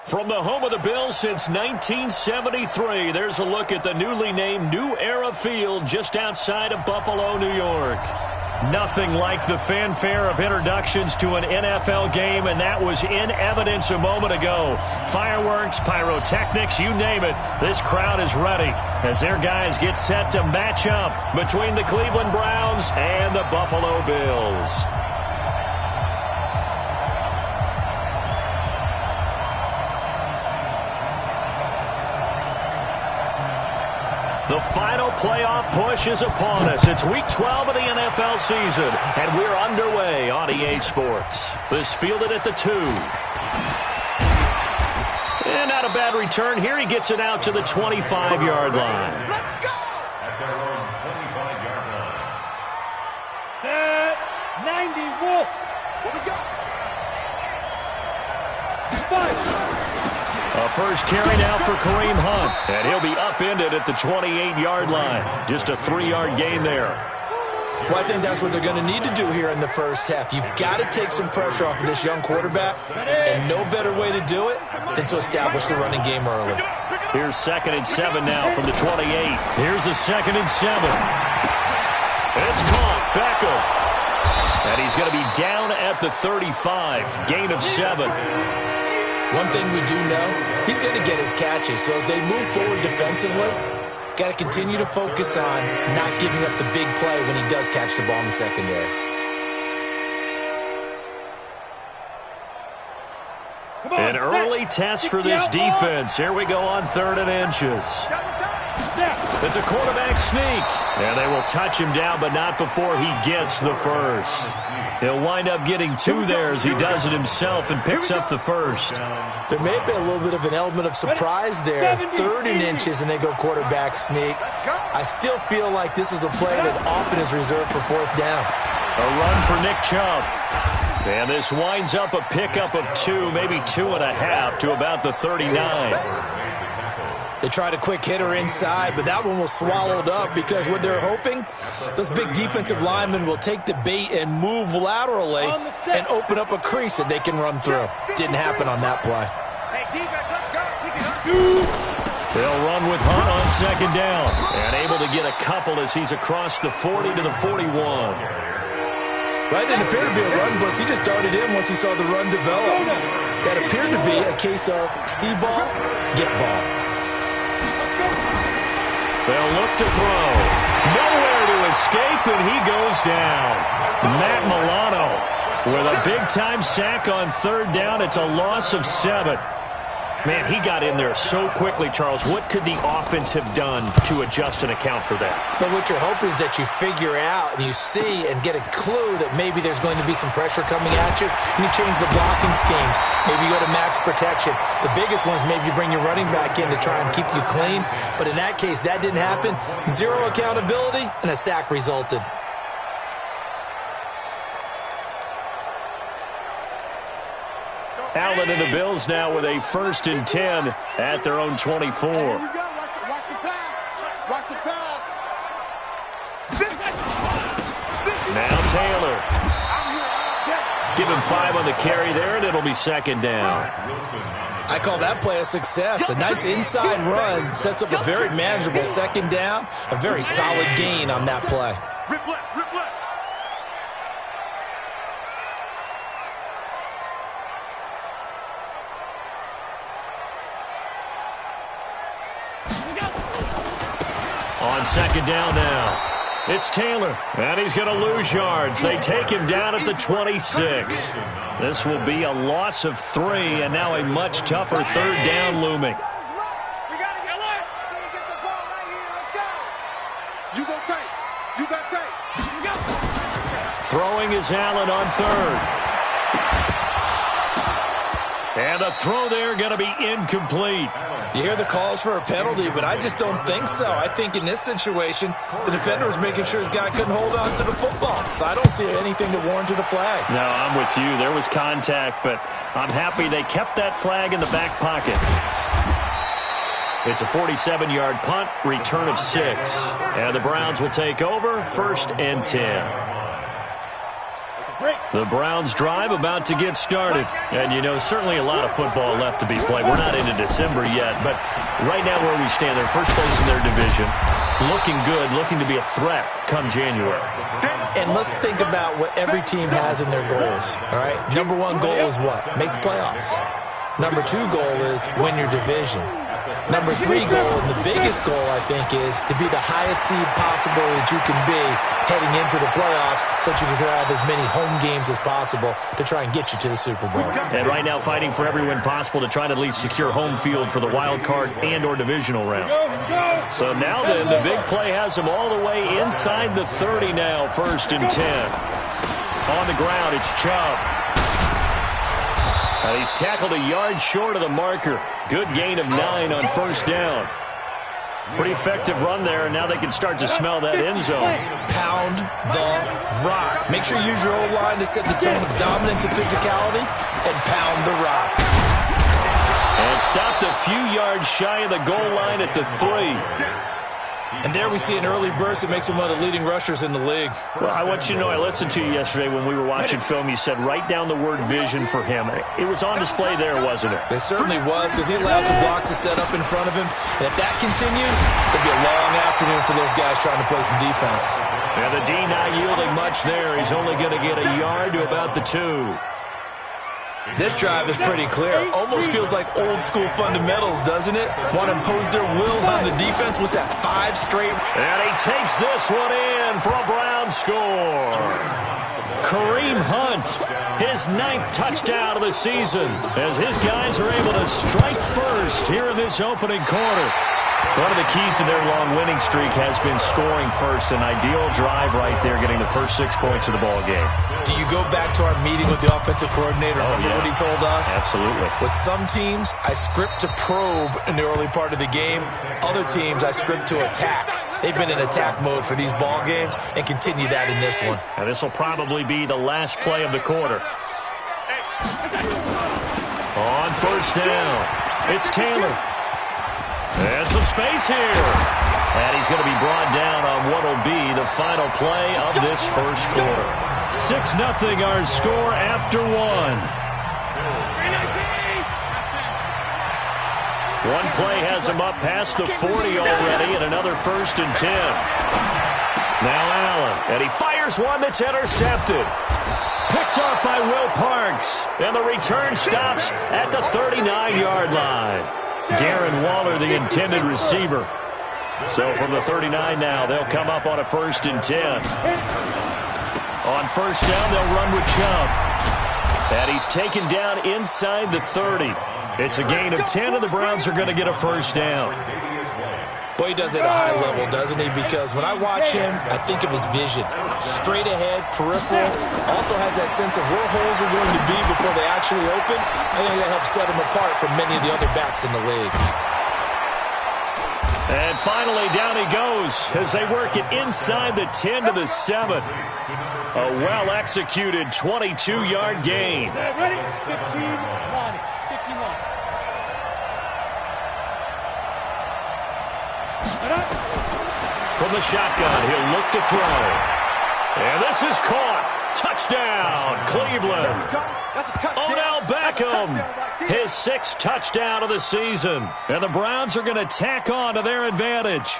From the home of the Bills since 1973, there's a look at the newly named New Era Field just outside of Buffalo, New York. Nothing like the fanfare of introductions to an NFL game, and that was in evidence a moment ago. Fireworks, pyrotechnics, you name it. This crowd is ready as their guys get set to match up between the Cleveland Browns and the Buffalo Bills. The final playoff push is upon us. It's Week 12 of the NFL season, and we're underway on EA Sports. This fielded at the 2. And not a bad return here. He gets it out to the 25-yard line. Let's go! At their own 25-yard line. Set 90 Wolf. Here we go. Five. A first carry now for Kareem Hunt, and he'll be upended at the 28-yard line. Just a 3-yard gain there. Well, I think that's what they're going to need to do here in the first half. You've got to take some pressure off of this young quarterback, and no better way to do it than to establish the running game early. Here's 2nd and 7 now from the 28. Here's a 2nd and 7. It's caught. Beckham. And he's going to be down at the 35. Gain of 7. One thing we do know, he's going to get his catches. So as they move forward defensively, got to continue to focus on not giving up the big play when he does catch the ball in the secondary. An early test for this defense. Here we go on 3rd and inches. It's a quarterback sneak. And they will touch him down, but not before he gets the first. He'll wind up getting 2 there as he does it himself and picks up the first. There may have been a little bit of an element of surprise there. 3rd and inches, and they go quarterback sneak. I still feel like this is a play that often is reserved for 4th down. A run for Nick Chubb. And this winds up a pickup of 2, maybe 2.5 to about the 39. They tried a quick hitter inside, but that one was swallowed up because what they're hoping, those big defensive linemen will take the bait and move laterally and open up a crease that they can run through. Didn't happen on that play. Hey, defense, let's go. They'll run with Hunt on 2nd down and able to get a couple as he's across the 40 to the 41. That didn't appear to be a run blitz. He just darted in once he saw the run develop. That appeared to be a case of see ball, get ball. They'll look to throw. Nowhere to escape, and he goes down. Matt Milano with a big-time sack on 3rd down. It's a loss of 7. Man, he got in there so quickly, Charles. What could the offense have done to adjust and account for that? But what you're hoping is that you figure out and you see and get a clue that maybe there's going to be some pressure coming at you, and you change the blocking schemes. Maybe you go to max protection. The biggest one is maybe you bring your running back in to try and keep you clean. But in that case, that didn't happen. 0 accountability, and a sack resulted. Allen and the Bills now with a 1st and 10 at their own 24. Here we go. Watch the pass. Watch the pass. Now Taylor. Give him 5 on the carry there, and it'll be 2nd down. I call that play a success. A nice inside run sets up a very manageable 2nd down. A very solid gain on that play. Replay. On 2nd down now. It's Taylor, and he's going to lose yards. They take him down at the 26. This will be a loss of 3, and now a much tougher 3rd down looming. We got to get alert. Get the ball right here. Let's go. You go tight. You got tight. You go. Throwing is Allen on 3rd. And the throw there going to be incomplete. You hear the calls for a penalty, but I just don't think so. I think in this situation, the defender was making sure his guy couldn't hold on to the football. So I don't see anything to warrant to the flag. No, I'm with you. There was contact, but I'm happy they kept that flag in the back pocket. It's a 47-yard punt, return of 6. And the Browns will take over, 1st and 10. Break. The Browns drive about to get started. And, you know, certainly a lot of football left to be played. We're not into December yet, but right now where we stand, they're first place in their division. Looking good, looking to be a threat come January. And let's think about what every team has in their goals, all right? Number one goal is what? Make the playoffs. Number two goal is win your division. Number three goal, and the biggest goal, I think, is to be the highest seed possible that you can be heading into the playoffs so that you can have as many home games as possible to try and get you to the Super Bowl. And right now fighting for every win possible to try to at least secure home field for the wild card and or divisional round. So now then, the big play has him all the way inside the 30 now, 1st and 10. On the ground, it's Chubb. And he's tackled a yard short of the marker. Good gain of 9 on 1st down. Pretty effective run there, and now they can start to smell that end zone. Pound the rock. Make sure you use your O-line to set the tone of dominance and physicality, and pound the rock. And stopped a few yards shy of the goal line at the 3. And there we see an early burst that makes him one of the leading rushers in the league. Well, I want you to know, I listened to you yesterday when we were watching film. You said write down the word vision for him. It was on display there, wasn't it? It certainly was, because he allows the blocks to set up in front of him. And if that continues, it'll be a long afternoon for those guys trying to play some defense. And the D not yielding much there. He's only going to get a yard to about the 2. This drive is pretty clear. Almost feels like old-school fundamentals, doesn't it? Want to impose their will on the defense. What's that, 5 straight? And he takes this one in for a Brown score. Kareem Hunt, his 9th touchdown of the season, as his guys are able to strike first here in this opening quarter. One of the keys to their long winning streak has been scoring first. An ideal drive right there, getting the first 6 points of the ball game. Do you go back to our meeting with the offensive coordinator? Remember what he told us? Absolutely. With some teams, I script to probe in the early part of the game. Other teams, I script to attack. They've been in attack mode for these ball games and continue that in this one. And this will probably be the last play of the quarter. On 1st down, it's Taylor. And some space here. And he's going to be brought down on what will be the final play of this first quarter. 6-0 our score after 1. One play has him up past the 40 already, and another 1st and 10. Now Allen, and he fires one that's intercepted. Picked off by Will Parks, and the return stops at the 39-yard line. Darren Waller, the intended receiver. So from the 39 now, they'll come up on a 1st and 10. On 1st down, they'll run with Chubb. And he's taken down inside the 30. It's a gain of 10, and the Browns are going to get a 1st down. Boy, he does it at a high level, doesn't he? Because when I watch him, I think of his vision. Straight ahead, peripheral. Also has that sense of where holes are going to be before they actually open. I think that helps set him apart from many of the other backs in the league. And finally, down he goes as they work it inside the 10 to the 7. A well-executed 22-yard gain. Ready? 15-1. 15-1. From the shotgun, he'll look to throw. And this is caught. Touchdown, Cleveland. Odell Beckham, his 6th touchdown of the season. And the Browns are going to tack on to their advantage.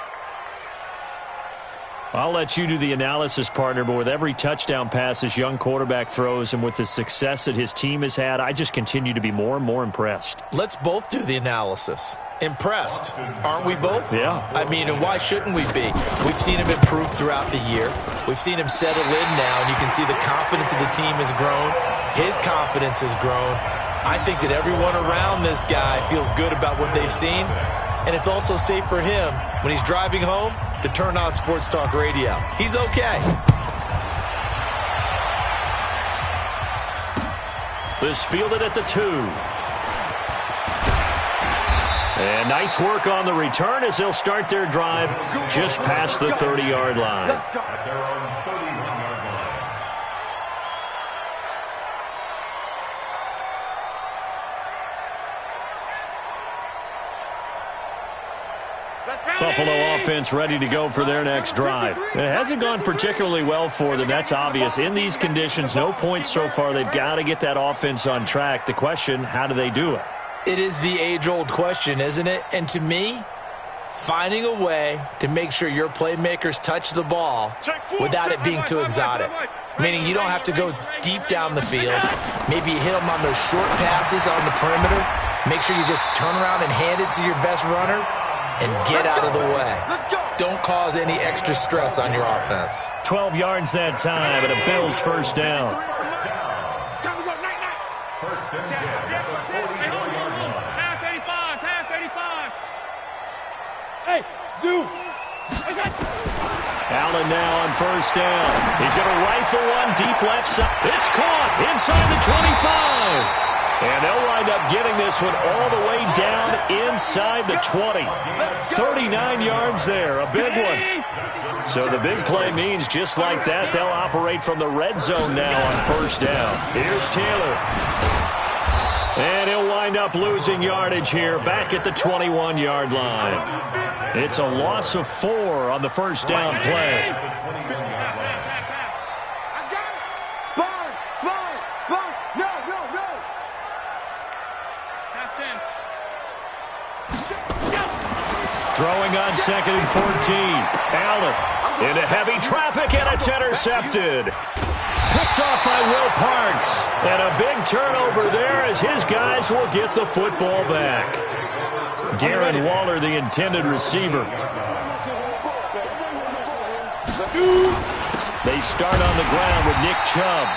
I'll let you do the analysis, partner, but with every touchdown pass this young quarterback throws and with the success that his team has had, I just continue to be more and more impressed. Let's both do the analysis. Impressed, aren't we both? Yeah. I mean, and why shouldn't we be? We've seen him improve throughout the year. We've seen him settle in now, and you can see the confidence of the team has grown. His confidence has grown. I think that everyone around this guy feels good about what they've seen, and it's also safe for him when he's driving home to turn on Sports Talk Radio. He's okay. This fielded at the 2. And nice work on the return as they'll start their drive just past the 30-yard line. At their own 31-yard line. Let's go! Buffalo offense ready to go for their next drive. It hasn't gone particularly well for them. That's obvious. In these conditions, no points so far. They've got to get that offense on track. The question, how do they do it? It is the age-old question, isn't it? And to me, finding a way to make sure your playmakers touch the ball without it being too exotic. Meaning you don't have to go deep down the field. Maybe you hit them on those short passes on the perimeter. Make sure you just turn around and hand it to your best runner and get out of the way. Don't cause any extra stress on your offense. 12 yards that time, and a Bills first down. First and 10 at the 44-yard line. Half 85. Hey, Zoo. Allen now on first down. He's going to rifle one deep left side. It's caught inside the 25. And they'll wind up getting this one all the way down inside the 20. 39 yards there, a big one. So the big play means just like that, they'll operate from the red zone now on first down. Here's Taylor. And he'll wind up losing yardage here back at the 21-yard line. It's a loss of 4 on the first down play. Throwing on second and 14. Allen into heavy traffic, and it's intercepted. Picked off by Will Parks. And a big turnover there as his guys will get the football back. Darren Waller, the intended receiver. They start on the ground with Nick Chubb.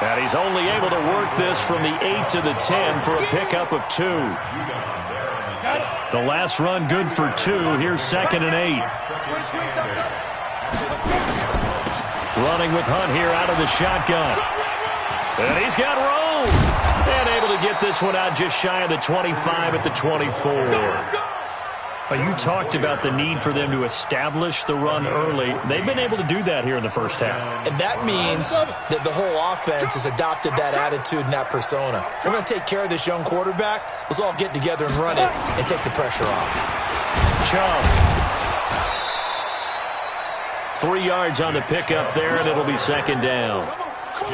And he's only able to work this from the 8 to the 10 for a pickup of 2. The last run good for 2. Here's second and 8. Running with Hunt here out of the shotgun. And he's got room. And able to get this one out just shy of the 25 at the 24. You talked about the need for them to establish the run early. They've been able to do that here in the first half. And that means that the whole offense has adopted that attitude and that persona. We're going to take care of this young quarterback. Let's all get together and run it and take the pressure off. Chubb. 3 yards on the pickup there, and it'll be second down.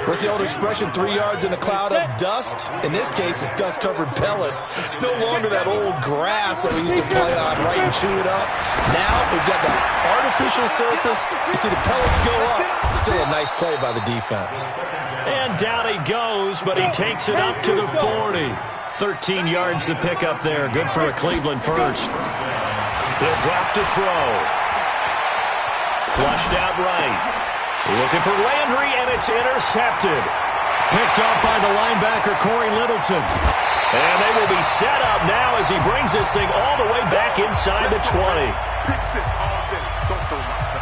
What's the old expression, 3 yards in a cloud of dust? In this case, it's dust-covered pellets. It's no longer that old grass that we used to play on, right, and chew it up. Now we've got that artificial surface. You see the pellets go up. Still a nice play by the defense. And down he goes, but he takes it up to the 40. 13 yards to pick up there. Good for a Cleveland first. He'll drop to throw. Flushed out right. Looking for Landry, and it's intercepted. Picked off by the linebacker, Corey Littleton. And they will be set up now as he brings this thing all the way back inside the 20. Pick 6 all day. Don't throw my son.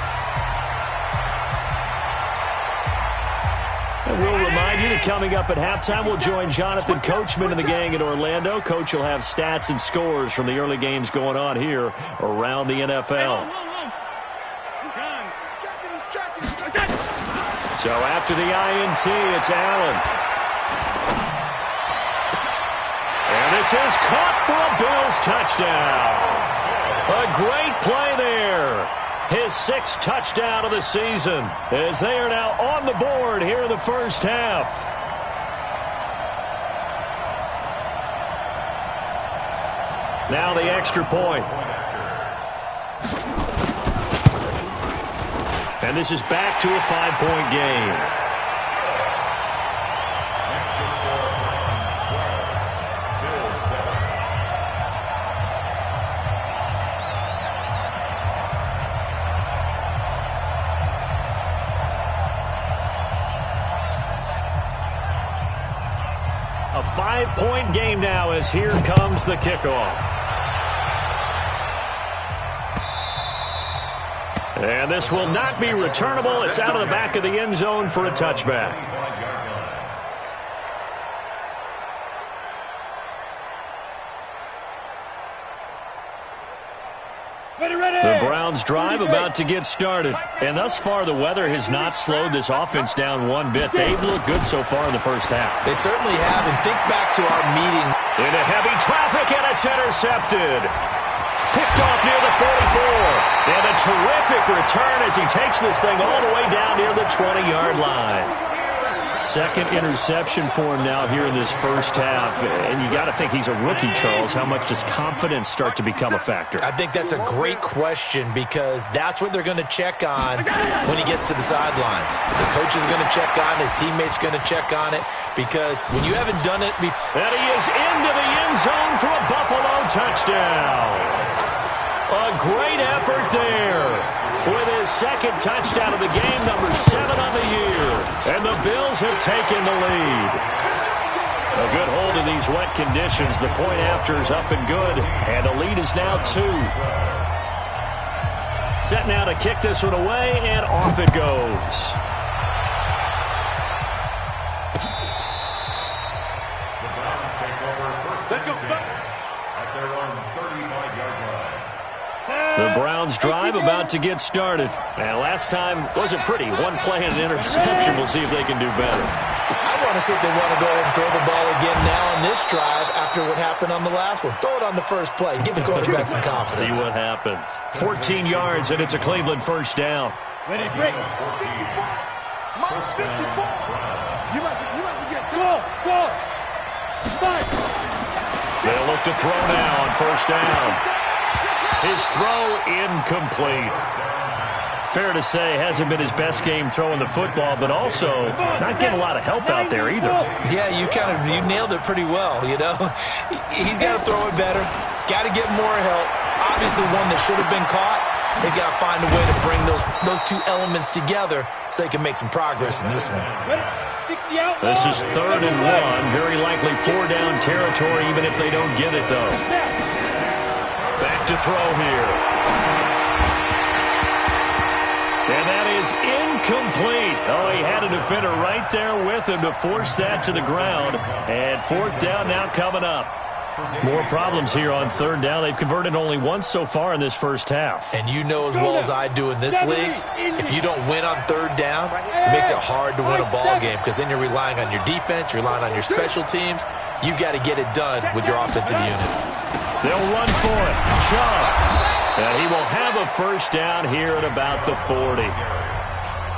And we'll remind you that coming up at halftime, we'll join Jonathan Coachman and the gang in Orlando. Coach will have stats and scores from the early games going on here around the NFL. So after the INT, it's Allen. And this is caught for a Bills touchdown. A great play there. His 6th touchdown of the season as they are now on the board here in the first half. Now the extra point. And this is back to a 5-point game. A 5-point game now as here comes the kickoff. And this will not be returnable. It's out of the back of the end zone for a touchback. The Browns drive about to get started. And thus far, the weather has not slowed this offense down one bit. They've looked good so far in the first half. They certainly have. And think back to our meeting. Into heavy traffic, and it's intercepted. Picked off near the 44. And a terrific return as he takes this thing all the way down near the 20-yard line. Second interception for him now here in this first half. And you got to think he's a rookie, Charles. How much does confidence start to become a factor? I think that's a great question because that's what they're going to check on when he gets to the sidelines. The coach is going to check on it. His teammates going to check on it because when you haven't done it before. And he is into the end zone for a Buffalo touchdown. A great effort there with his second touchdown of the game, number 7 on the year. And the Bills have taken the lead. A good hold in these wet conditions. The point after is up and good, and the lead is now 2. Set now to kick this one away, and off it goes. The Browns take over first and 10 at their own 35-yard line. The Browns drive about to get started. And last time wasn't pretty. One play and an interception. We'll see if they can do better. I want to see if they want to go ahead and throw the ball again now on this drive after what happened on the last one. Throw it on the first play. Give the quarterback some confidence. See what happens. 14 yards, and it's a Cleveland first down. Ready, break. 54. Mark 54. You must get two. Go. Start. They'll look to throw now on first down. His throw incomplete. Fair to say, hasn't been his best game throwing the football, but also not getting a lot of help out there either. Yeah, you nailed it pretty well, you know. He's got to throw it better. Got to get more help. Obviously one that should have been caught. They've got to find a way to bring those two elements together so they can make some progress in this one. This is 3rd and 1. Very likely 4-down territory, even if they don't get it, though. Back to throw here. And that is incomplete. Oh, he had a defender right there with him to force that to the ground. And 4th down now coming up. More problems here on 3rd down. They've converted only once so far in this first half. And you know as well as I do in this league, if you don't win on 3rd down, it makes it hard to win a ball game because then you're relying on your defense, you're relying on your special teams. You've got to get it done with your offensive unit. They'll run for it. Chubb. And he will have a first down here at about the 40.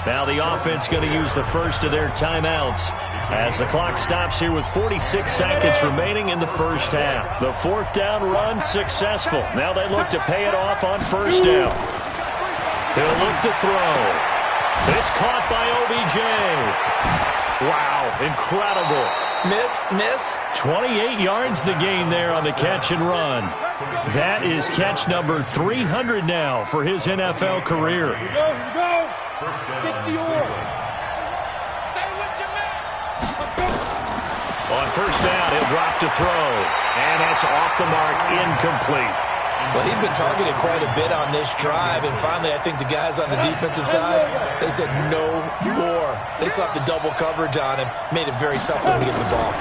Now the offense going to use the first of their timeouts as the clock stops here with 46 seconds remaining in the first half. The 4th down run successful. Now they look to pay it off on first down. He'll look to throw. It's caught by OBJ. Wow, incredible. Miss. 28 yards the gain there on the catch and run. That is catch number 300 now for his NFL career. Here we go. 60 or. On first down, he'll drop to throw. And that's off the mark, incomplete. Well, he'd been targeted quite a bit on this drive, and finally I think the guys on the defensive side, they said no more. They slapped the double coverage on him, made it very tough for him to get the ball.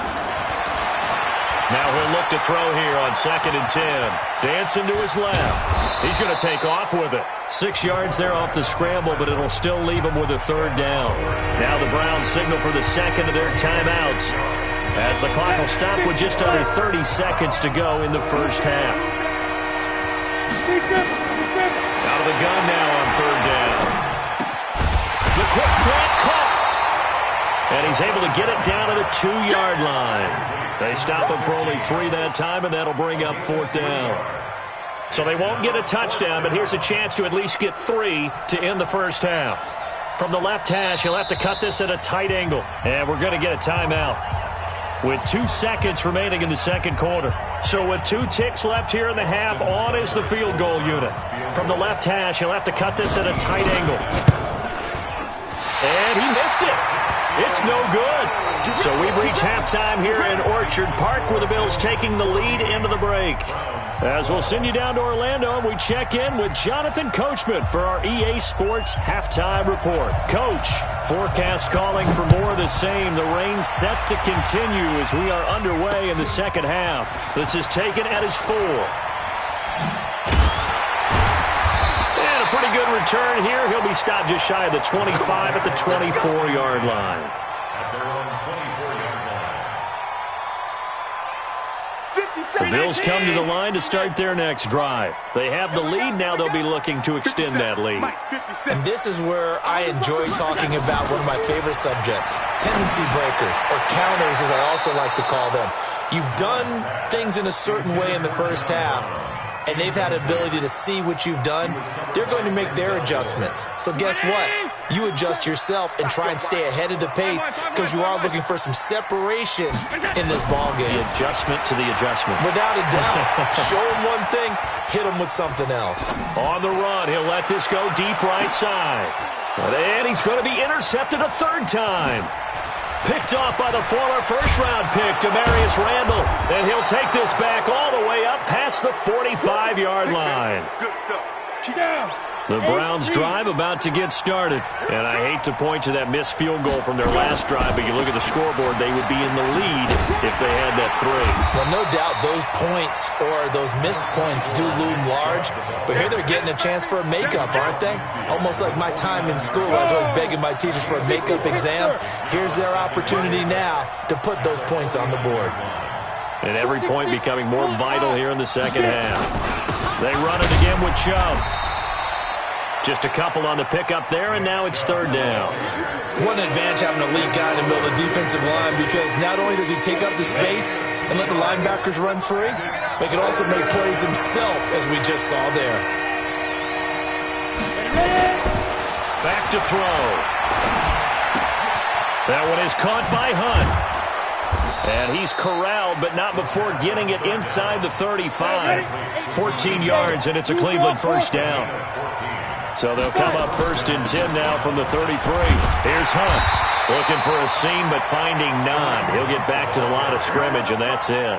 Now he'll look to throw here on 2nd and 10. Dancing to his left. He's going to take off with it. 6 yards there off the scramble, but it'll still leave him with a 3rd down. Now the Browns signal for the second of their timeouts as the clock will stop with just under 30 seconds to go in the first half. Out of the gun now on 3rd down. The quick slant caught. And he's able to get it down to the 2-yard line. They stop him for only 3 that time, and that'll bring up 4th down. So they won't get a touchdown, but here's a chance to at least get 3 to end the first half. From the left hash, he'll have to cut this at a tight angle. And we're going to get a timeout with 2 seconds remaining in the second quarter. So with 2 ticks left here in the half, on is the field goal unit. From the left hash, he'll have to cut this at a tight angle. And he missed it. It's no good. So we've reached halftime here in Orchard Park where the Bills taking the lead into the break. As we'll send you down to Orlando, and we check in with Jonathan Coachman for our EA Sports Halftime Report. Coach, forecast calling for more of the same. The rain set to continue as we are underway in the second half. This is taken at his 4. And a pretty good return here. He'll be stopped just shy of the 25 at the 24-yard line. At their own 24-yard line. The Bills come to the line to start their next drive. They have the lead. Now they'll be looking to extend that lead. And this is where I enjoy talking about one of my favorite subjects, tendency breakers, or counters as I also like to call them. You've done things in a certain way in the first half, and they've had ability to see what you've done. They're going to make their adjustments. So guess what? You adjust yourself and try and stay ahead of the pace because you are looking for some separation in this ballgame. The adjustment to the adjustment. Without a doubt. Show him one thing, hit him with something else. On the run, he'll let this go deep right side. And he's going to be intercepted a third time. Picked off by the former first-round pick, Demarius Randall. And he'll take this back all the way up past the 45-yard line. Good stuff. Keep down. The Browns' drive about to get started. And I hate to point to that missed field goal from their last drive, but you look at the scoreboard, they would be in the lead if they had that three. Well, no doubt those points or those missed points do loom large, but here they're getting a chance for a makeup, aren't they? Almost like my time in school as I was begging my teachers for a makeup exam. Here's their opportunity now to put those points on the board. And every point becoming more vital here in the second half. They run it again with Chubb. Just a couple on the pickup there, and now it's third down. One advantage having a elite guy in the middle of the defensive line because not only does he take up the space and let the linebackers run free, but he can also make plays himself, as we just saw there. Back to throw. That one is caught by Hunt. And he's corralled, but not before getting it inside the 35. 14 yards, and it's a Cleveland first down. So they'll come up first and 10 now from the 33. Here's Hunt. Looking for a seam, but finding none. He'll get back to the line of scrimmage, and that's it.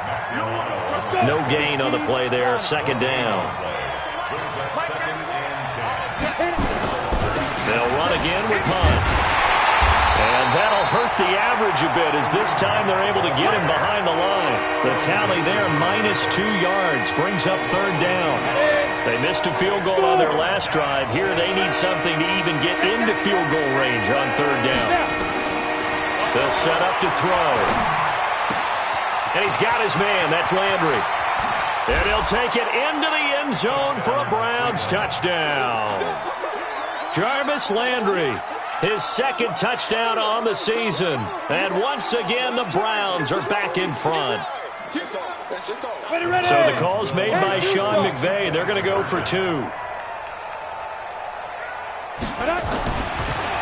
No gain on the play there. Second down. They'll run again with Hunt. And that'll hurt the average a bit as this time they're able to get him behind the line. The tally there, -2 yards, brings up third down. They missed a field goal on their last drive. Here they need something to even get into field goal range on third down. They'll set up to throw. And he's got his man. That's Landry. And he'll take it into the end zone for a Browns touchdown. Jarvis Landry. His second touchdown on the season. And once again, the Browns are back in front. So the call's made by Sean McVay. They're going to go for two.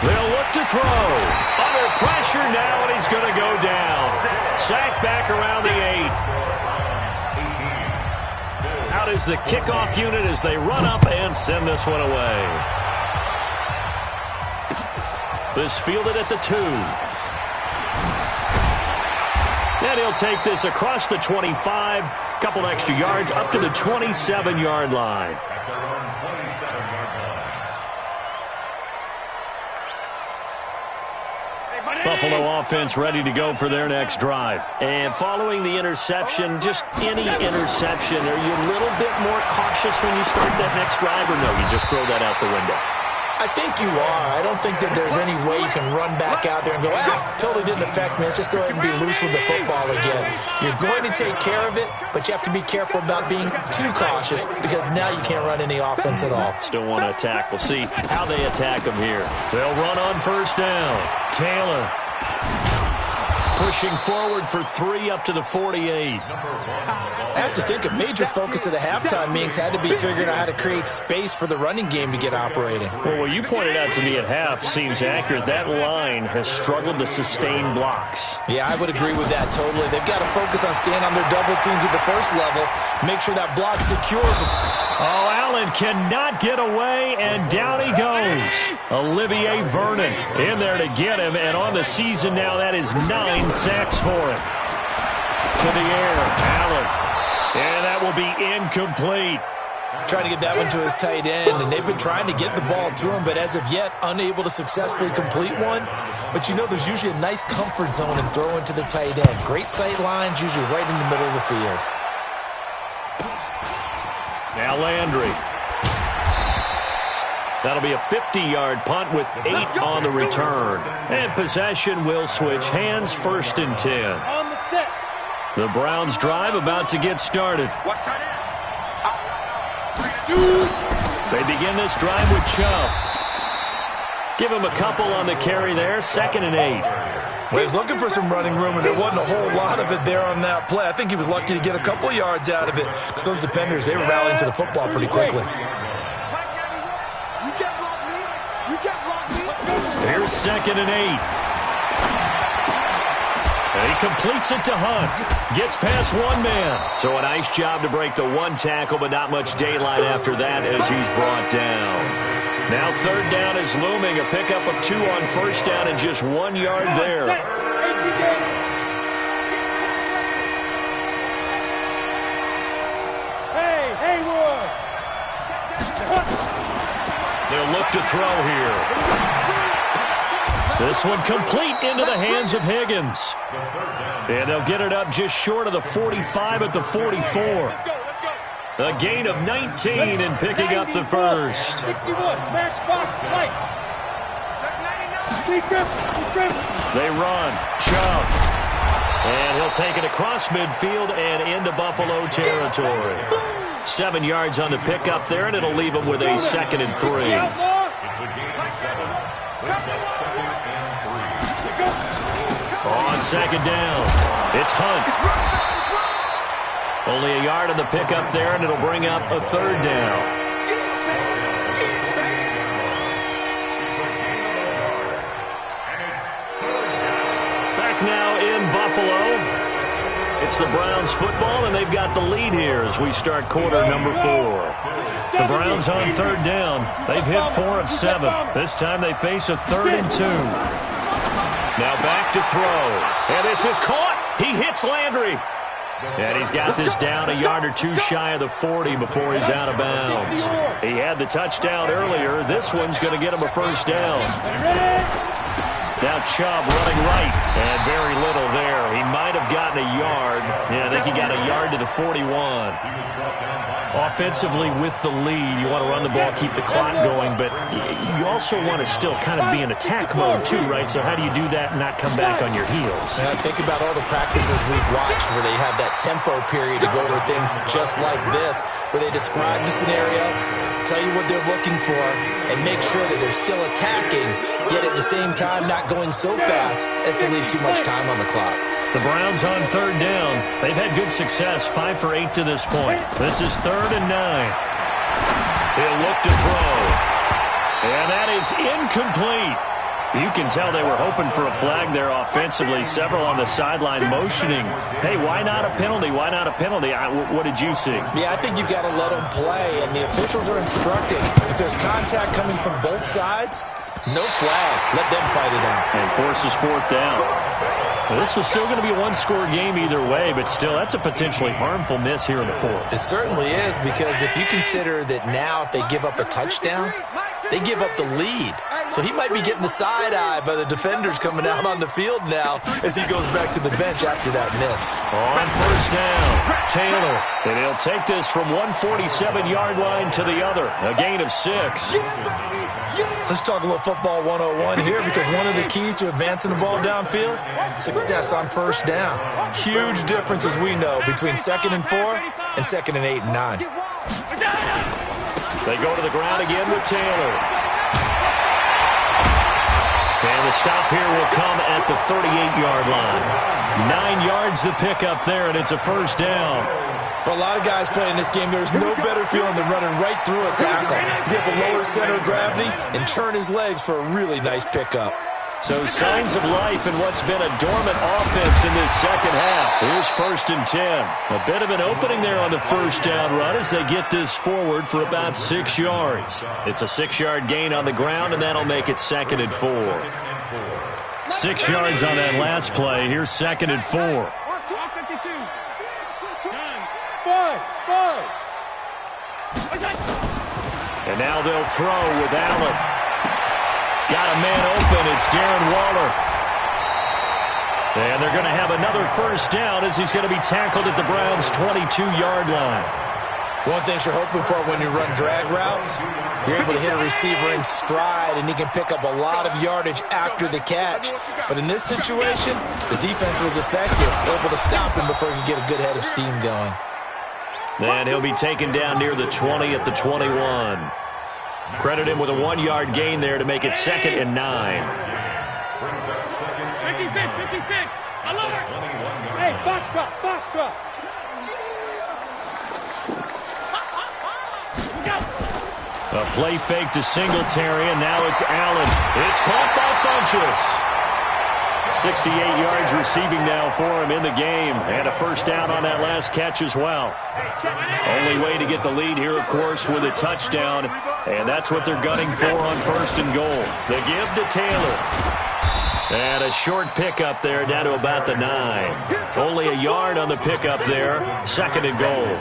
They'll look to throw. Under pressure now, and he's going to go down. Sacked back around the 8. Out is the kickoff unit as they run up and send this one away. This fielded at the 2. And he'll take this across the 25. Couple extra yards up to the 27-yard line. Buffalo offense ready to go for their next drive. And following the interception, just any interception, are you a little bit more cautious when you start that next drive, or no, you just throw that out the window? I think you are. I don't think that there's any way you can run back out there and go, totally didn't affect me. Let's just go ahead and be loose with the football again. You're going to take care of it, but you have to be careful about being too cautious because now you can't run any offense at all. Still want to attack. We'll see how they attack them here. They'll run on first down. Taylor pushing forward for 3 up to the 48. I have to think a major focus of the halftime meetings had to be figuring out how to create space for the running game to get operating. Well, what you pointed out to me at half seems accurate. That line has struggled to sustain blocks. Yeah, I would agree with that totally. They've got to focus on staying on their double teams at the first level, make sure that block's secure. Oh, Allen cannot get away, and down he goes. Olivier Vernon in there to get him, and on the season now, that is 9 sacks for him. To the air, Allen. And that will be incomplete. Trying to get that one to his tight end, and they've been trying to get the ball to him, but as of yet, unable to successfully complete one. But you know there's usually a nice comfort zone in throwing to the tight end. Great sight lines, usually right in the middle of the field. Now Landry. That'll be a 50-yard punt with 8 on the return. And possession will switch hands, first and 10. On the set. The Browns drive about to get started. They begin this drive with Chubb. Give him a couple on the carry there, 2nd and 8. Well, he was looking for some running room, and there wasn't a whole lot of it there on that play. I think he was lucky to get a couple of yards out of it because those defenders, they were rallying to the football pretty quickly. Here's 2nd and 8. And he completes it to Hunt. Gets past one man. So a nice job to break the one tackle, but not much daylight after that as he's brought down. Now 3rd down is looming. A pickup of 2 on 1st down and just 1 yard there. They'll look to throw here. This one complete into the hands of Higgins. And they'll get it up just short of the 45 at the 44. A gain of 19 and picking up the first. 61, match box, right. They run. Chubb. And he'll take it across midfield and into Buffalo territory. 7 yards on the pickup there, and it'll leave him with a 2nd and 3. It's a gain of 7. Brings up 2nd and 3. On 2nd down, it's Hunt. Only a yard on the pickup there, and it'll bring up a 3rd down. Back now in Buffalo. It's the Browns football, and they've got the lead here as we start quarter number 4. The Browns on 3rd down. They've hit 4 of 7. This time they face a 3rd and 2. Now back to throw. And this is caught. He hits Landry. And he's got this down a yard or 2 shy of the 40 before he's out of bounds. He had the touchdown earlier. This one's going to get him a 1st down. Now Chubb running right, and very little there. He might have gotten a yard. Yeah, I think he got a yard to the 41. Offensively with the lead, you want to run the ball, keep the clock going, but you also want to still kind of be in attack mode too, right? So how do you do that and not come back on your heels? Yeah, think about all the practices we've watched where they have that tempo period to go over things just like this, where they describe the scenario, tell you what they're looking for, and make sure that they're still attacking, yet at the same time not going so fast as to leave too much time on the clock. The Browns on 3rd down. They've had good success, 5 for 8 to this point. This is 3rd and 9. He'll look to throw. And that is incomplete. You can tell they were hoping for a flag there offensively. Several on the sideline motioning. Hey, why not a penalty? Why not a penalty? What did you see? Yeah, I think you've got to let them play, and the officials are instructing. If there's contact coming from both sides, no flag. Let them fight it out. And forces 4th down. Well, this was still going to be a one-score game either way, but still, that's a potentially harmful miss here in the 4th. It certainly is, because if you consider that now if they give up a touchdown, they give up the lead. So he might be getting the side-eye by the defenders coming out on the field now as he goes back to the bench after that miss. On 1st down, Taylor. And he'll take this from one 47-yard line to the other. A gain of 6. Let's talk a little football 101 here, because one of the keys to advancing the ball downfield, success on 1st down. Huge difference, as we know, between 2nd and 4 and 2nd and 8 and 9. They go to the ground again with Taylor. And the stop here will come at the 38-yard line. 9 yards to pick up there, and it's a 1st down. For a lot of guys playing this game, there's no better feeling than running right through a tackle. He's able to lower center of gravity and turn his legs for a really nice pickup. So signs of life in what's been a dormant offense in this second half. Here's 1st and 10. A bit of an opening there on the 1st down run as they get this forward for about 6 yards. It's a 6-yard gain on the ground, and that'll make it 2nd and 4. 6 yards on that last play. Here's 2nd and 4. And now they'll throw with Allen. Got a man open. It's Darren Waller. And they're going to have another 1st down as he's going to be tackled at the Browns' 22-yard line. One thing you're hoping for when you run drag routes, you're able to hit a receiver in stride, and he can pick up a lot of yardage after the catch. But in this situation, the defense was effective, able to stop him before he could get a good head of steam going. And he'll be taken down near the 20 at the 21. Credit him with a 1-yard gain there to make it 2nd and 9. 56. Hey, box drop. A play fake to Singletary, and now it's Allen. It's caught by Funchess. 68 yards receiving now for him in the game, and a first down on that last catch as well. Only way to get the lead here, of course, with a touchdown, and that's what they're gunning for on 1st and goal. The give to Taylor. And a short pickup there down to about the 9. Only a yard on the pickup there, 2nd and goal.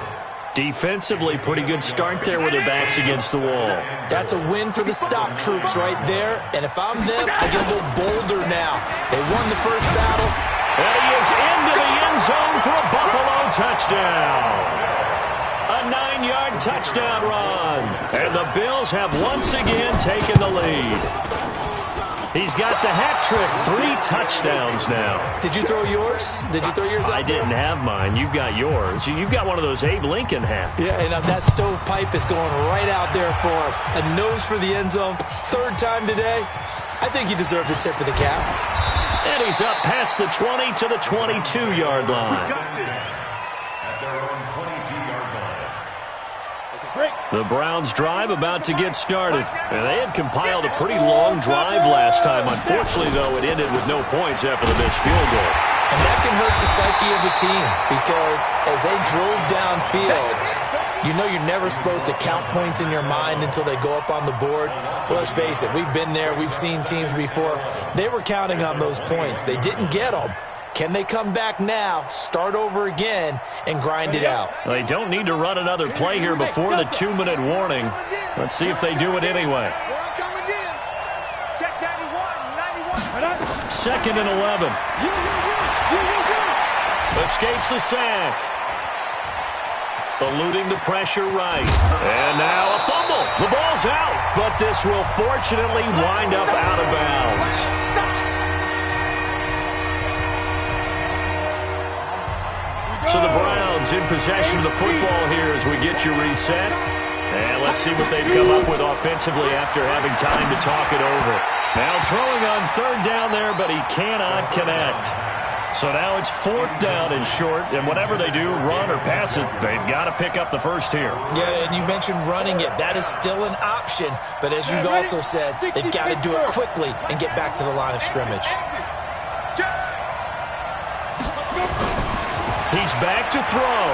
Defensively, pretty good start there with their backs against the wall. That's a win for the stop troops right there. And if I'm them, I get a little bolder now. They won the first battle. And he is into the end zone for a Buffalo touchdown. A 9-yard touchdown run. And the Bills have once again taken the lead. He's got the hat trick, 3 touchdowns now. Did you throw yours? Did you throw yours out? I didn't have mine. You've got yours. You've got one of those Abe Lincoln hats. Yeah, and that stovepipe is going right out there for him. A nose for the end zone. 3rd time today. I think he deserves a tip of the cap. And he's up past the 20 to the 22-yard line. At their own 22-yard line. The Browns' drive about to get started. And they had compiled a pretty long drive last time. Unfortunately, though, it ended with no points after the missed field goal. And that can hurt the psyche of the team because as they drove downfield, you know you're never supposed to count points in your mind until they go up on the board. Well, let's face it, we've been there. We've seen teams before. They were counting on those points. They didn't get them. Can they come back now, start over again, and grind it out? Well, they don't need to run another play here before the 2-minute warning. Let's see if they do it anyway. 2nd and 11. Escapes the sack. Eluding the pressure right. And now a fumble. The ball's out, but this will fortunately wind up out of bounds. So the Browns in possession of the football here as we get you reset. And let's see what they've come up with offensively after having time to talk it over. Now throwing on 3rd down there, but he cannot connect. So now it's 4th down and short, and whatever they do, run or pass it, they've got to pick up the first here. Yeah, and you mentioned running it. That is still an option, but as you also said, they've got to do it quickly and get back to the line of scrimmage. He's back to throw.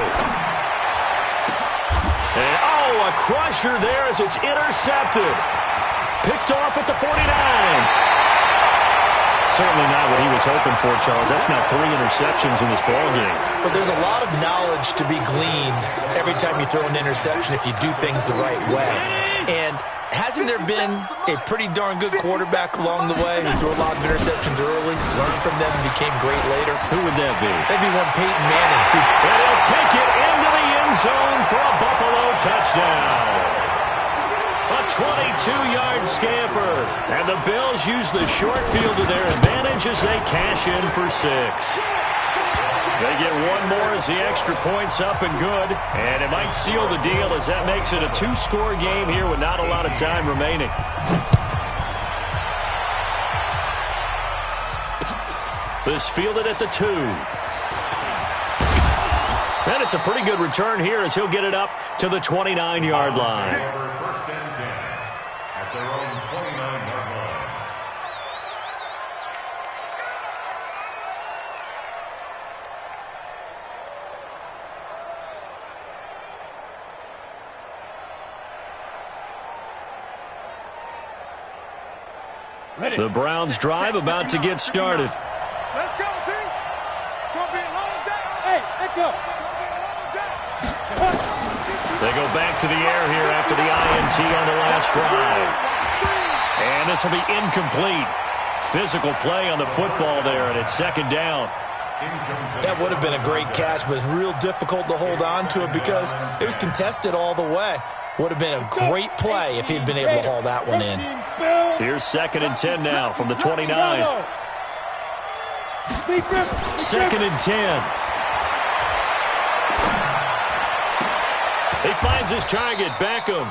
And, a crusher there as it's intercepted. Picked off at the 49. Certainly not what he was hoping for, Charles. That's now 3 interceptions in this ballgame. But there's a lot of knowledge to be gleaned every time you throw an interception if you do things the right way. And hasn't there been a pretty darn good quarterback along the way who threw a lot of interceptions early, learned from them, and became great later? Who would that be? Maybe one Peyton Manning. And he'll take it into the end zone for a Buffalo touchdown. A 22-yard scamper. And the Bills use the short field to their advantage as they cash in for 6. They get one more as the extra point's up and good. And it might seal the deal as that makes it a 2-score game here with not a lot of time remaining. This fielded at the 2. And it's a pretty good return here as he'll get it up to the 29-yard line. First and 10 at their own 29-yard line. The Browns drive about to get started. Let's go, team. It's going to be a long day. Hey, let's go. They go back to the air here after the INT on the last drive. And this will be incomplete. Physical play on the football there, and it's 2nd down. That would have been a great catch, but it's real difficult to hold on to it because it was contested all the way. Would have been a great play if he'd been able to haul that one in. Here's 2nd and 10 now from the 29. 2nd and 10. He finds his target, Beckham.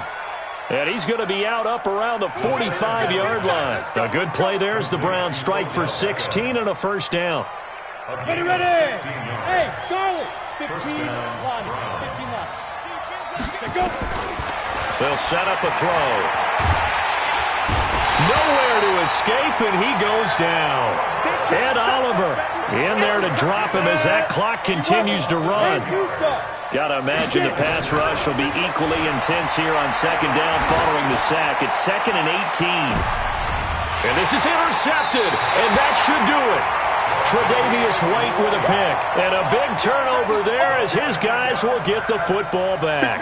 And he's going to be out up around the 45-yard line. A good play there as the Browns strike for 16 and a first down. Ready. Hey, Charlotte. 15 left. Go. They'll set up a throw. Nowhere to escape, and he goes down. Ed Oliver in there to drop him as that clock continues to run. Got to imagine the pass rush will be equally intense here on 2nd down following the sack. It's 2nd and 18. And this is intercepted, and that should do it. Tre'Davious White with a pick. And a big turnover there as his guys will get the football back.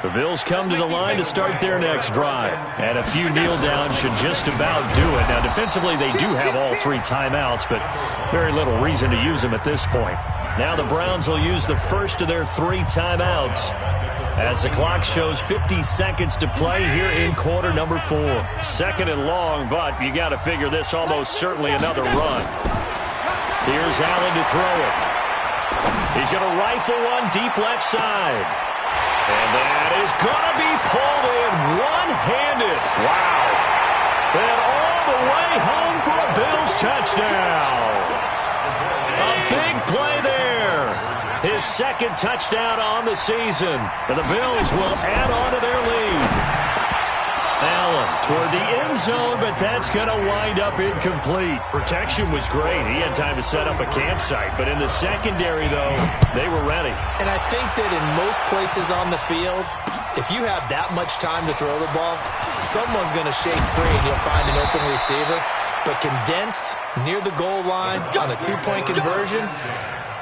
The Bills come to the line to start their next drive. And a few kneel downs should just about do it. Now, defensively, they do have all 3 timeouts, but very little reason to use them at this point. Now the Browns will use the first of their 3 timeouts as the clock shows 50 seconds to play here in quarter number 4. 2nd and long, but you got to figure this almost certainly another run. Here's Allen to throw it. He's going to rifle one deep left side. And that is going to be pulled in one-handed. Wow. And all the way home for a Bills touchdown. A big play there. His 2nd touchdown on the season. And the Bills will add on to their lead. Allen toward the end zone, but that's going to wind up incomplete. Protection was great. He had time to set up a campsite. But in the secondary, though, they were ready. And I think that in most places on the field, if you have that much time to throw the ball, someone's going to shake free and you'll find an open receiver. But condensed near the goal line on a 2-point conversion,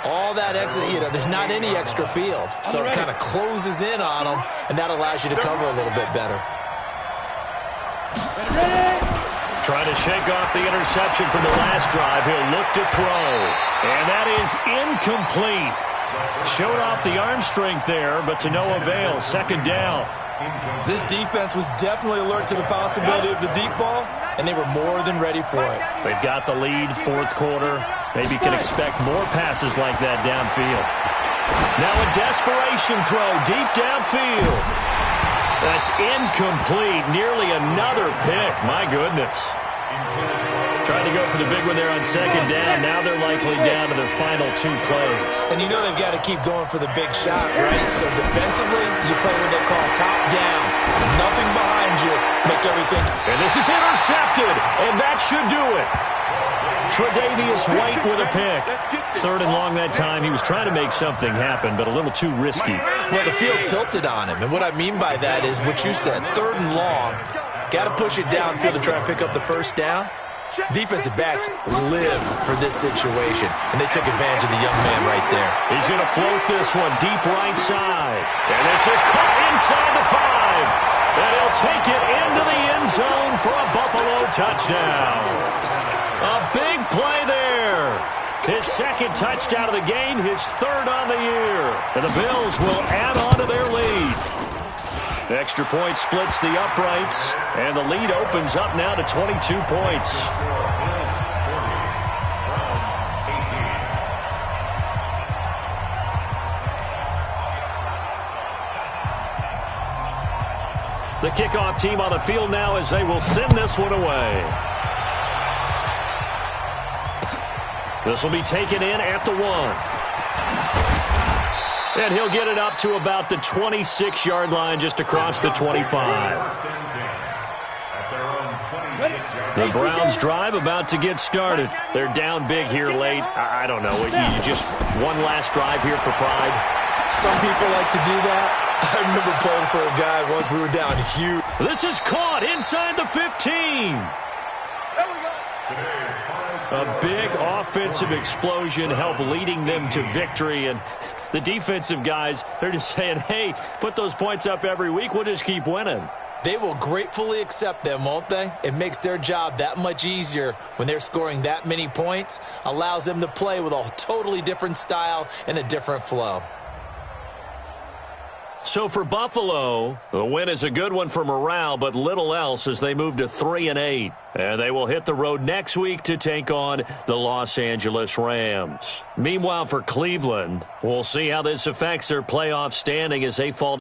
all that extra, there's not any extra field. So it kind of closes in on them, and that allows you to cover a little bit better. Trying to shake off the interception from the last drive. He'll look to throw. And that is incomplete. Showed off the arm strength there, but to no avail. 2nd down. This defense was definitely alert to the possibility of the deep ball, and they were more than ready for it. They've got the lead, 4th quarter. Maybe can expect more passes like that downfield. Now a desperation throw deep downfield. That's incomplete. Nearly another pick. My goodness. Trying to go for the big one there on 2nd down. Now they're likely down to their final 2 plays. And you know they've got to keep going for the big shot, right? So defensively, you play what they call top down. Nothing behind you. Make everything. And this is intercepted. And that should do it. Tre'Davious White with a pick. 3rd and long that time. He was trying to make something happen, but a little too risky. Well, the field tilted on him. And what I mean by that is what you said. 3rd and long. Got to push it downfield to try and pick up the first down. Defensive backs live for this situation, and they took advantage of the young man right there. He's going to float this one deep right side. And this is caught inside the 5. And he'll take it into the end zone for a Buffalo touchdown. A big play there. His 2nd touchdown of the game, his 3rd on the year. And the Bills will add on to their lead. The extra point splits the uprights, and the lead opens up now to 22 points. The kickoff team on the field now as they will send this one away. This will be taken in at the 1. And he'll get it up to about the 26-yard line just across the 25. The Browns drive about to get started. They're down big here late. I don't know. You just one last drive here for pride. Some people like to do that. I remember playing for a guy once. We were down huge. This is caught inside the 15. A big offensive explosion helped leading them to victory. And the defensive guys, they're just saying, hey, put those points up every week. We'll just keep winning. They will gratefully accept them, won't they? It makes their job that much easier when they're scoring that many points, allows them to play with a totally different style and a different flow. So for Buffalo, the win is a good one for morale, but little else as they move to 3-8. And they will hit the road next week to take on the Los Angeles Rams. Meanwhile, for Cleveland, we'll see how this affects their playoff standing as they fall